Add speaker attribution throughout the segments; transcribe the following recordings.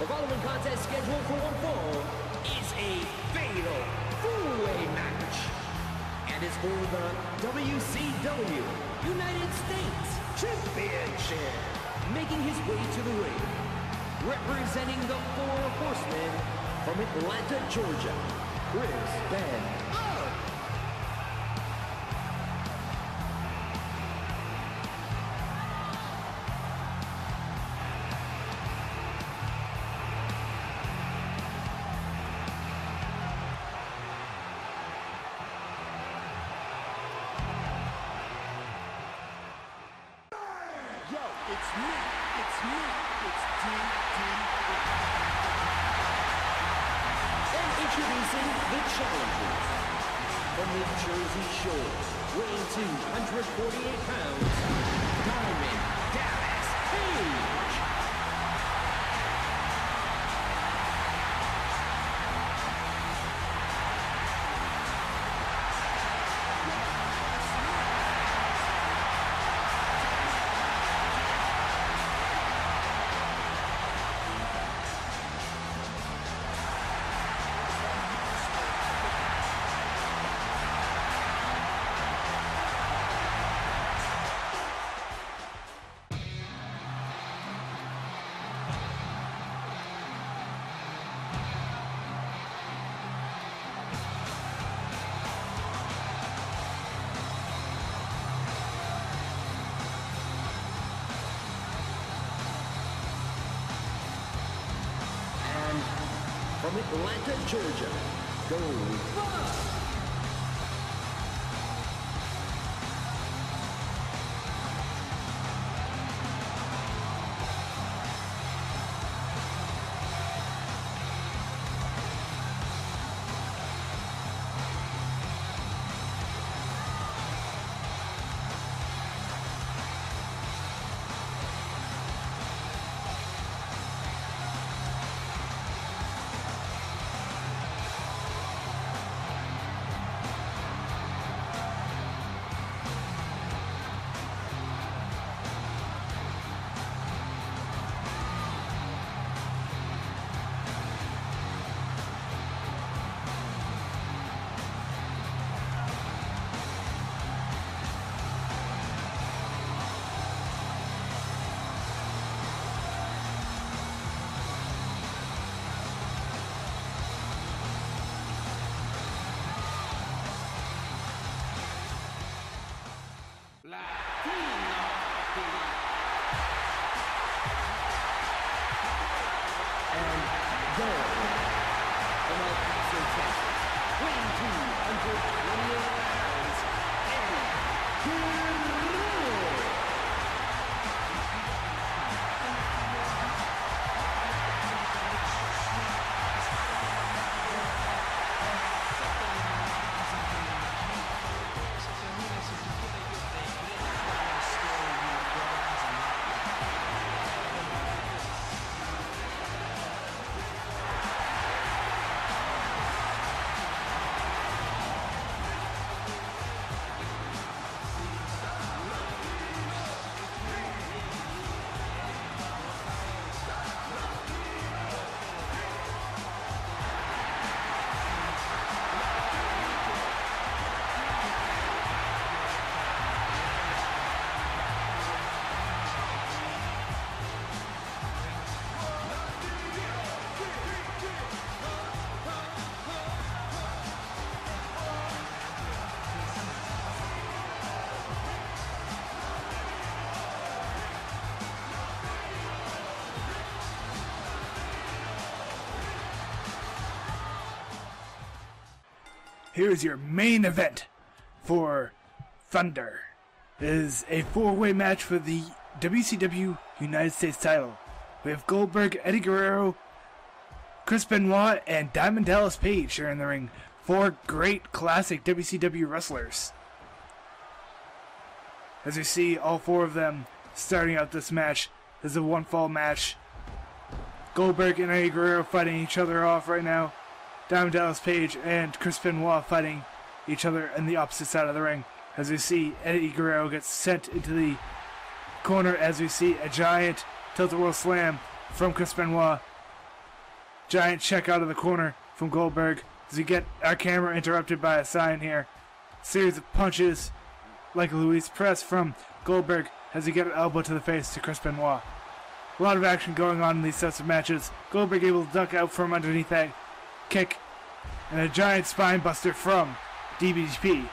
Speaker 1: The following contest scheduled for one fall is a fatal four-way match and is for the WCW United States Championship. Making his way to the ring, representing the Four Horsemen from Atlanta, Georgia, Benoit. Introducing the challengers from the Jersey Shore, weighing 248 pounds, Diamond Dallas Page. From Atlanta, Georgia, Goldberg.
Speaker 2: Here's your main event for Thunder. It is a four-way match for the WCW United States Title. We have Goldberg, Eddie Guerrero, Chris Benoit, and Diamond Dallas Page sharing the ring. Four great classic WCW wrestlers. As you see, all four of them starting out this match. This is a one-fall match. Goldberg and Eddie Guerrero fighting each other off right now. Diamond Dallas Page and Chris Benoit fighting each other in the opposite side of the ring. As we see, Eddie Guerrero gets sent into the corner as we see a giant tilt-a-whirl slam from Chris Benoit. giant check out of the corner from Goldberg as we get our camera interrupted by a sign here. Series of punches like a Louis press from Goldberg as he get an elbow to the face to Chris Benoit. A lot of action going on in these sets of matches. Goldberg able to duck out from underneath that kick and a giant spine buster from DDP.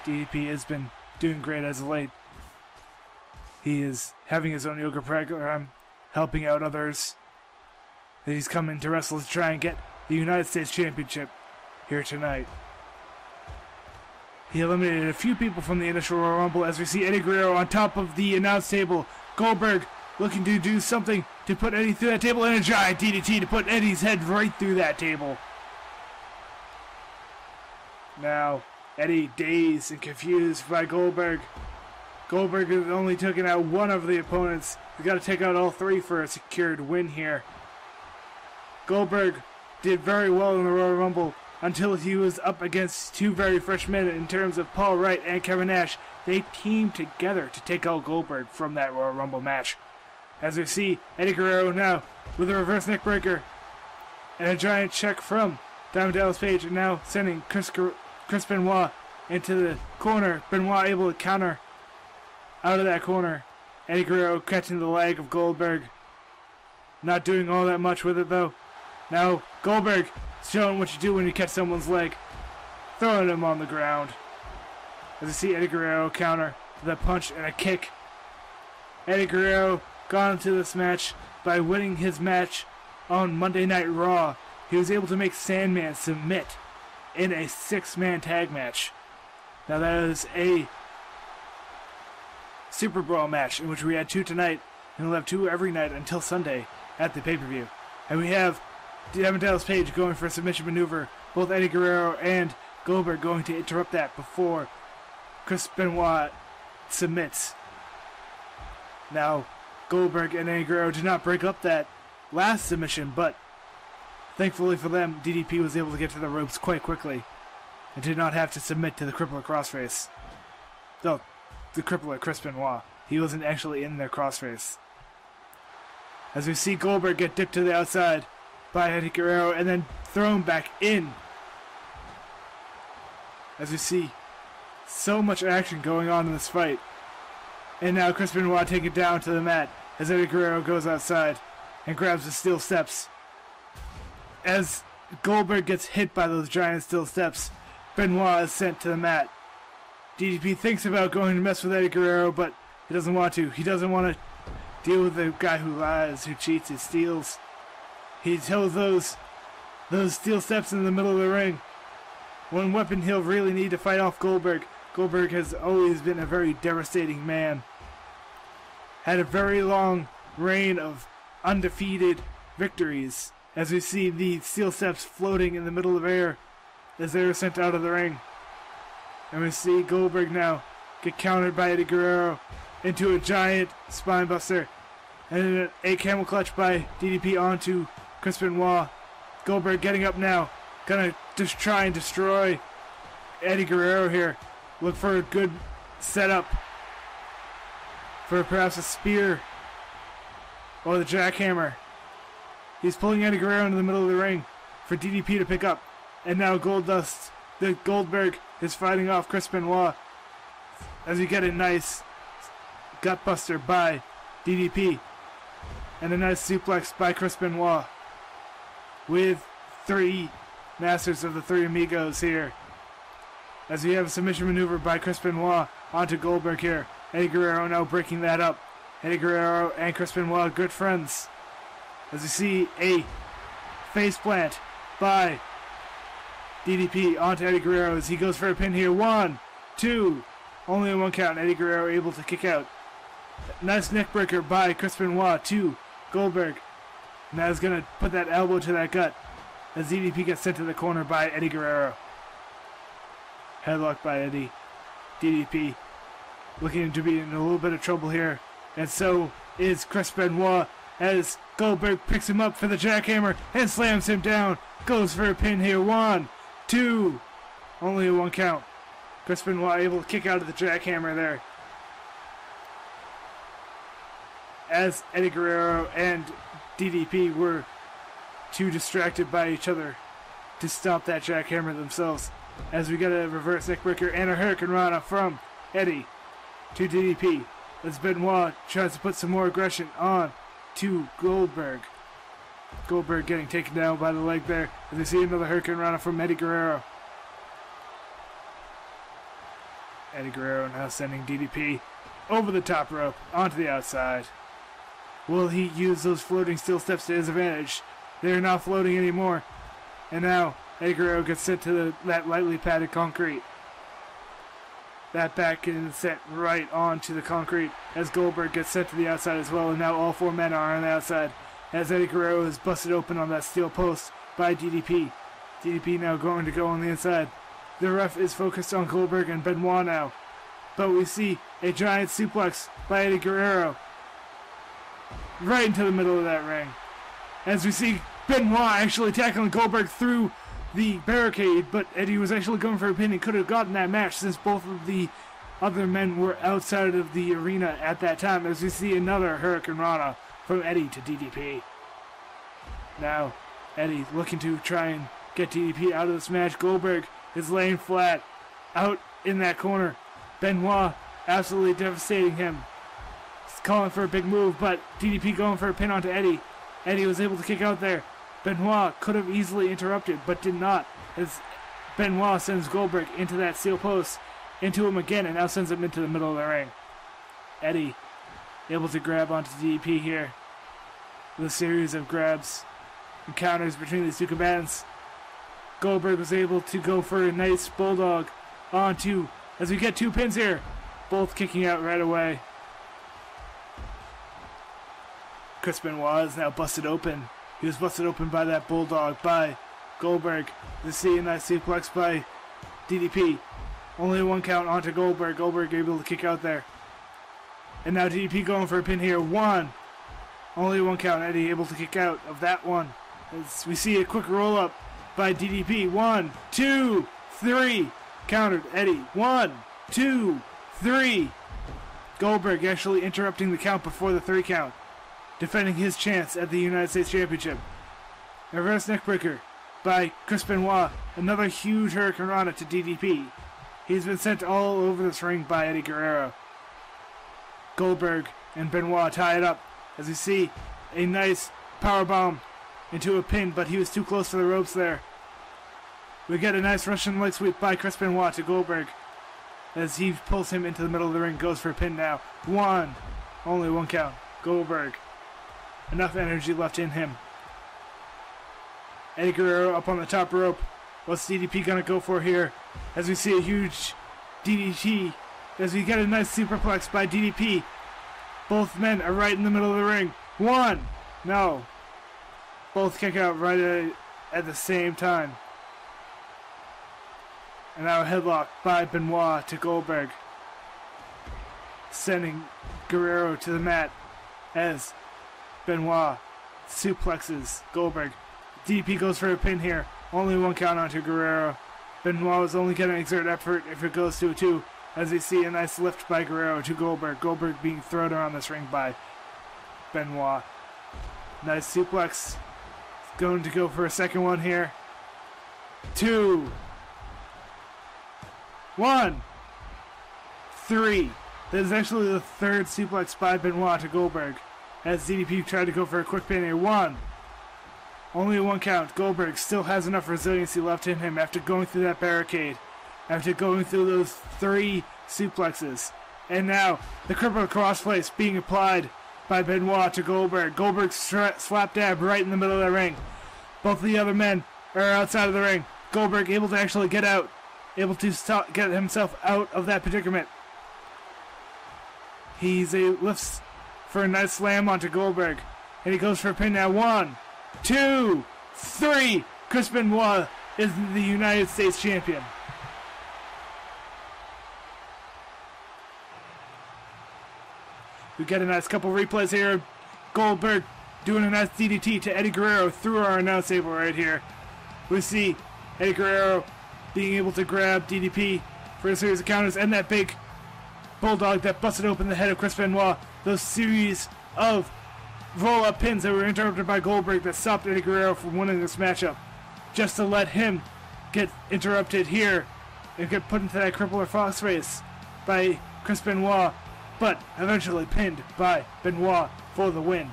Speaker 2: DDP has been doing great as of late. He is having his own yoga program, helping out others. He's coming to wrestle to try and get the United States Championship here tonight. He eliminated a few people from the initial Royal Rumble as we see Eddie Guerrero on top of the announce table. Goldberg looking to do something to put Eddie through that table, and a giant DDT to put Eddie's head right through that table. Now, Eddie dazed and confused by Goldberg. Goldberg has only taken out one of the opponents. He's got to take out all three for a secured win here. Goldberg did very well in the Royal Rumble until he was up against two very fresh men in terms of Paul Wright and Kevin Nash. They teamed together to take out Goldberg from that Royal Rumble match. As we see Eddie Guerrero now with a reverse neckbreaker and a giant check from Diamond Dallas Page, and now sending Chris Benoit into the corner. Benoit able to counter out of that corner. Eddie Guerrero catching the leg of Goldberg. Not doing all that much with it though. Now Goldberg showing what you do when you catch someone's leg. Throwing him on the ground. As you see Eddie Guerrero counter with a punch and a kick. Eddie Guerrero got into this match by winning his match on Monday Night Raw. He was able to make Sandman submit in a 6-man tag match. Now that is a Superbrawl match in which we had 2 tonight, and we'll have 2 every night until Sunday at the pay-per-view. And we have Diamond Dallas Page going for a submission maneuver. Both Eddie Guerrero and Goldberg going to interrupt that before Chris Benoit submits. Now, Goldberg and Eddie Guerrero did not break up that last submission, but thankfully for them, DDP was able to get to the ropes quite quickly and did not have to submit to the crippler crossface. No, the crippler Chris Benoit. He wasn't actually in their crossface. As we see Goldberg get dipped to the outside by Eddie Guerrero and then thrown back in. As we see so much action going on in this fight. And now Chris Benoit taken down to the mat as Eddie Guerrero goes outside and grabs the steel steps. As Goldberg gets hit by those giant steel steps, Benoit is sent to the mat. DDP thinks about going to mess with Eddie Guerrero, but he doesn't want to. He doesn't want to deal with the guy who lies, who cheats, who steals. He tells those steel steps in the middle of the ring. One weapon he'll really need to fight off Goldberg. Goldberg has always been a very devastating man. Had a very long reign of undefeated victories. As we see the steel steps floating in the middle of air as they were sent out of the ring. And we see Goldberg now get countered by Eddie Guerrero into a giant spine buster. And a camel clutch by DDP onto Chris Benoit. Goldberg getting up now. Gonna just try and destroy Eddie Guerrero here. Look for a good setup for perhaps a spear or the jackhammer. He's pulling Eddie Guerrero into the middle of the ring for DDP to pick up. And now Goldberg is fighting off Chris Benoit as we get a nice gutbuster by DDP. And a nice suplex by Chris Benoit with 3 Masters of the 3 Amigos here. As we have a submission maneuver by Chris Benoit onto Goldberg here. Eddie Guerrero now breaking that up. Eddie Guerrero and Chris Benoit, good friends. As we see a face plant by DDP onto Eddie Guerrero as he goes for a pin here. 1, 2, only a 1 count. Eddie Guerrero able to kick out. Nice neckbreaker by Chris Benoit to Goldberg. Now he's going to put that elbow to that gut as DDP gets sent to the corner by Eddie Guerrero. Headlock by Eddie. DDP looking to be in a little bit of trouble here. And so is Chris Benoit as Goldberg picks him up for the jackhammer and slams him down. Goes for a pin here. 1, 2. Only a 1 count. Chris Benoit able to kick out of the jackhammer there. As Eddie Guerrero and DDP were too distracted by each other to stop that jackhammer themselves. As we get a reverse neckbreaker and a Hurricane Rana from Eddie to DDP. As Benoit tries to put some more aggression on to Goldberg. Goldberg getting taken down by the leg there. As we see another Hurricane Rana from Eddie Guerrero. Eddie Guerrero now sending DDP over the top rope onto the outside. Will he use those floating steel steps to his advantage? They're not floating anymore. And now Eddie Guerrero gets sent to that lightly padded concrete. That back is sent right onto the concrete as Goldberg gets sent to the outside as well. And now all four men are on the outside as Eddie Guerrero is busted open on that steel post by DDP. DDP now going to go on the inside. The ref is focused on Goldberg and Benoit now. But we see a giant suplex by Eddie Guerrero right into the middle of that ring. As we see Benoit actually tackling Goldberg through the barricade, but Eddie was actually going for a pin and could have gotten that match since both of the other men were outside of the arena at that time. As we see another Hurricane Rana from Eddie to DDP. Now Eddie looking to try and get DDP out of this match. Goldberg is laying flat out in that corner. Benoit absolutely devastating him. He's calling for a big move, but DDP going for a pin onto Eddie. Eddie was able to kick out there. Benoit could have easily interrupted, but did not, as Benoit sends Goldberg into that steel post, into him again, and now sends him into the middle of the ring. Eddie able to grab onto DDP here with a series of grabs and counters between these two combatants. Goldberg was able to go for a nice bulldog onto, as we get two pins here, both kicking out right away. Chris Benoit is now busted open. He was busted open by that bulldog by Goldberg. You see a nice suplex by DDP. Only one count onto Goldberg. Goldberg able to kick out there. And now DDP going for a pin here. One. Only one count. Eddie able to kick out of that one. As we see a quick roll up by DDP. 1, 2, 3. Countered. Eddie. 1, 2, 3. Goldberg actually interrupting the count before the 3 count. Defending his chance at the United States Championship. A reverse neckbreaker by Chris Benoit. Another huge Hurricane Rana to DDP. He's been sent all over this ring by Eddie Guerrero. Goldberg and Benoit tie it up as we see a nice powerbomb into a pin, but he was too close to the ropes there. We get a nice Russian leg sweep by Chris Benoit to Goldberg as he pulls him into the middle of the ring. Goes for a pin now. 1. Only 1 count. Goldberg. Enough energy left in him. Eddie Guerrero up on the top rope. What's DDP gonna go for here? As we see a huge DDT. As we get a nice superplex by DDP. Both men are right in the middle of the ring. 1. No. Both kick out right at the same time. And now a headlock by Benoit to Goldberg. Sending Guerrero to the mat as Benoit suplexes Goldberg. DDP goes for a pin here. Only 1 count onto Guerrero. Benoit is only going to exert effort if it goes to a 2. As we see a nice lift by Guerrero to Goldberg. Goldberg being thrown around this ring by Benoit. Nice suplex. Going to go for a second one here. 2. 1. 3. That is actually the 3rd suplex by Benoit to Goldberg. As DDP tried to go for a quick pin here. 1. Only 1 count. Goldberg still has enough resiliency left in him after going through that barricade. After going through those 3 suplexes. And now, the crippler crossface being applied by Benoit to Goldberg. Goldberg slap dab right in the middle of the ring. Both of the other men are outside of the ring. Goldberg able to actually get out. Able to get himself out of that predicament. Lifts for a nice slam onto Goldberg. And he goes for a pin now. 1, 2, 3. Chris Benoit is the United States Champion. We get a nice couple replays here. Goldberg doing a nice DDT to Eddie Guerrero through our announce table right here. We see Eddie Guerrero being able to grab DDP for a series of counters and that big bulldog that busted open the head of Chris Benoit. Those series of roll-up pins that were interrupted by Goldberg that stopped Eddie Guerrero from winning this matchup. Just to let him get interrupted here and get put into that crippler fox race by Chris Benoit, but eventually pinned by Benoit for the win.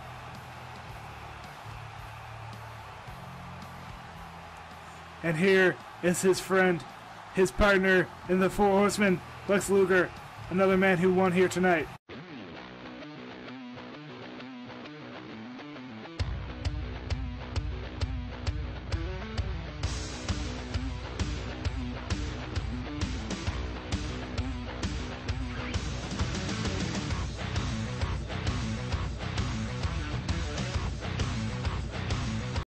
Speaker 2: And here is his friend, his partner in the Four Horsemen, Lex Luger, another man who won here tonight.